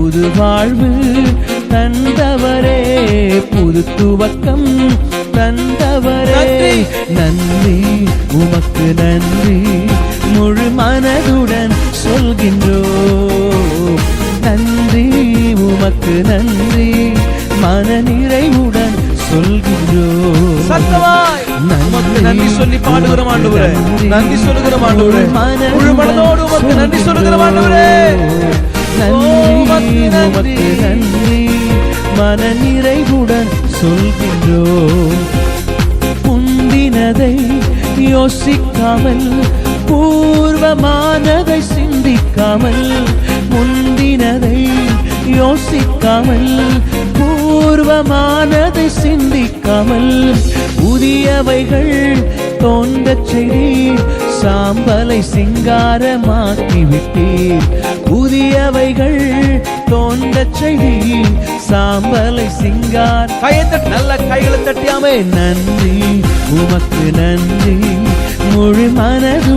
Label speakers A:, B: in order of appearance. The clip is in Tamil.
A: புது வாழ்வு தந்தவரே, புது துவக்கம் தந்தவரே. நன்றி உமக்கு நன்றி, முழு மனதுடன் சொல்கின்றோம். நன்றி உமக்கு நன்றி, மன நிறைவுடன் சொல்கின்றோம்.
B: சத்தமாய் உமக்கு நன்றி சொல்லி பாடுகிறோம் ஆண்டவரே, நன்றி சொல்லுகிறோம் ஆண்டவரே, முழு மனதோடு உமக்கு நன்றி சொல்லுகிறோம் ஆண்டவரே.
A: நன்றி உமக்கு நன்றி, மன நிறைவுடன் சொல்கின்றோம். முந்தினதை யோசிக்காமல், பூர்வமானதை சிந்திக்காமல், முந்தினதை யோசிக்காமல், பூர்வமானதை சிந்திக்காமல், புதியவைகள் தோன்றச் செய்தீர், சாம்பலை சிங்காரமாக்கி விட்டீர். புதியவைகள் தோன்றச் செய்தீர், சாம்பலை சிங்கார். நல்ல கைகளை தட்டியாமே. நன்றி உமக்கு நன்றி, முழு மனது